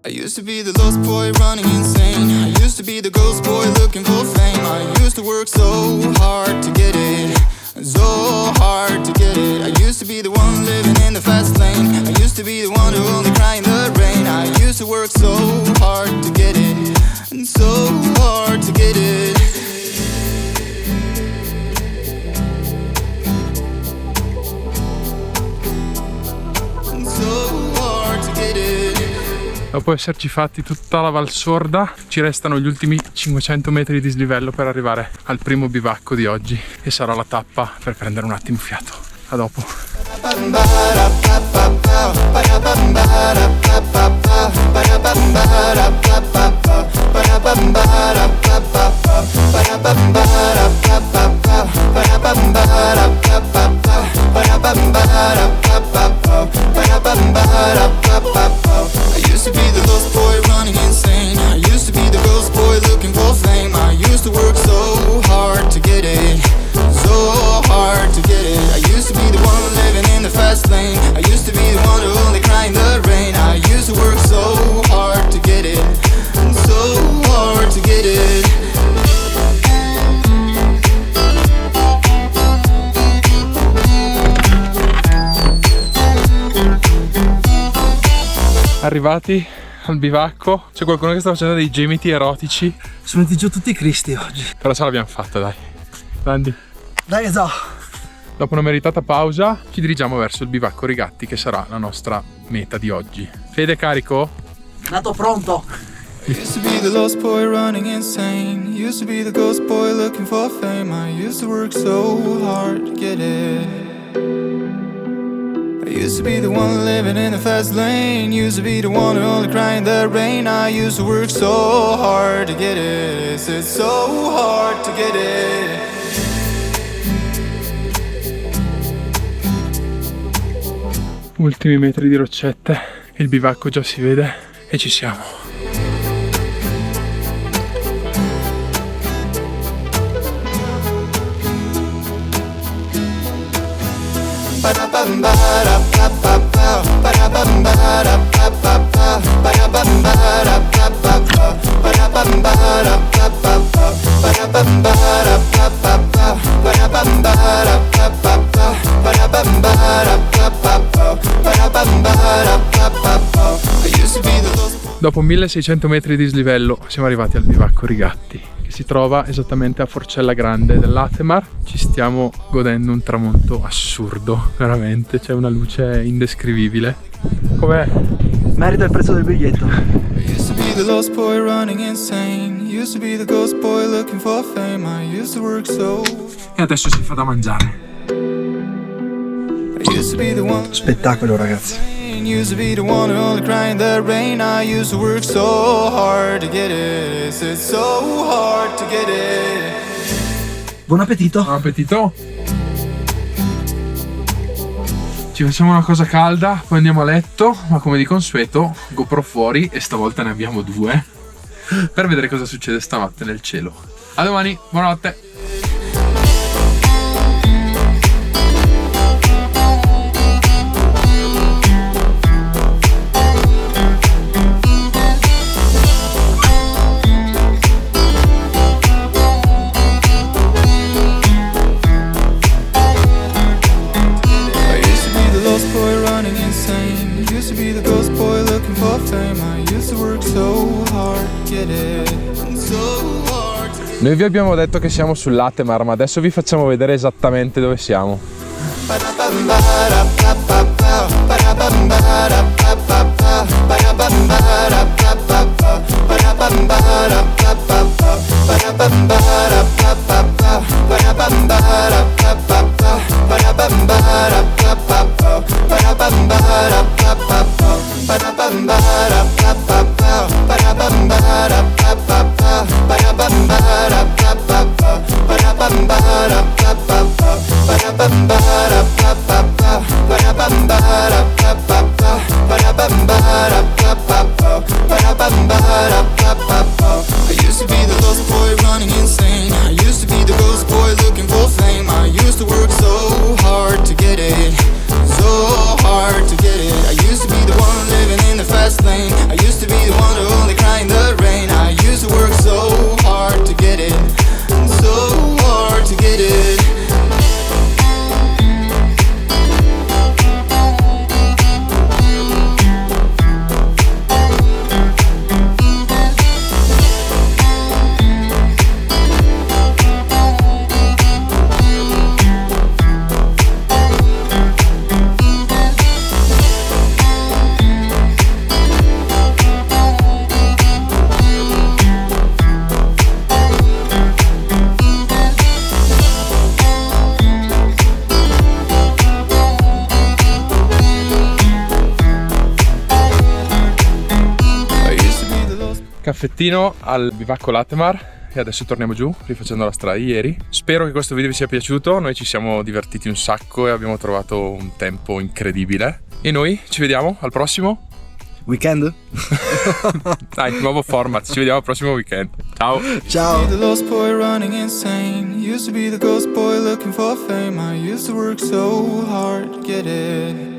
I used to be the lost boy running insane. I used to be the ghost boy looking for fame. I used to work so hard to get it, so hard to get it. I used to be the one living in the fast lane. I used to be the one who only cried in the rain. I used to work so hard to get it, and so hard to get it. Dopo esserci fatti tutta la Val Sorda, ci restano gli ultimi 500 metri di dislivello per arrivare al primo bivacco di oggi, che sarà la tappa per prendere un attimo fiato. A dopo. I used to be the lost boy running insane. I used to be the ghost boy looking for fame. I used to work so hard to get it, so hard to get it. I used to be the one living in the fast lane. I used to be the one who only cried in the rain. I used to work so hard to get it, so hard to get it. Arrivati al bivacco, c'è qualcuno che sta facendo dei gemiti erotici. Sono venuti giù tutti i cristi oggi. Però ce l'abbiamo fatta, dai. Grandi. Dai, so. Dopo una meritata pausa ci dirigiamo verso il bivacco Rigatti, che sarà la nostra meta di oggi. Fede, carico? Nato pronto. I used to be the lost boy running insane. Used to be the ghost boy looking for fame. I used to work so hard to get it. I used to be the one living in the fast lane. Used to be the one who only cried in the rain. I used to work so hard to get it. It's so hard to get it. Ultimi metri di roccette, il bivacco già si vede e ci siamo. Dopo 1600 metri di dislivello siamo arrivati al bivacco Rigatti, che si trova esattamente a Forcella Grande dell'Atemar. Ci stiamo godendo un tramonto assurdo, veramente, c'è una luce indescrivibile. Com'è? Merita il prezzo del biglietto. I used to be the lost boy running insane. Used to be the ghost boy looking for fame. I used to work so. E adesso si fa da mangiare. I used to be the one. Spettacolo, ragazzi. Used to be the one who only cried in the rain. I used to work so hard to get it. It's so hard to get it. Buon appetito. Buon appetito. Ci facciamo una cosa calda, poi andiamo a letto, ma come di consueto GoPro fuori, e stavolta ne abbiamo due, per vedere cosa succede stanotte nel cielo. A domani, buonanotte. Noi vi abbiamo detto che siamo sull'Atemar, ma adesso vi facciamo vedere esattamente dove siamo. I used to be the one living in the fast lane. I used to be the one caffettino al bivacco Latemar e adesso torniamo giù rifacendo la strada di ieri. Spero che questo video vi sia piaciuto, noi ci siamo divertiti un sacco e abbiamo trovato un tempo incredibile. E noi ci vediamo al prossimo Weekend? dai, nuovo format, ci vediamo al prossimo weekend. Ciao. Ciao. Be the lost boy running insane. Used to be the ghost boy looking for fame. I used to work so hard to get it.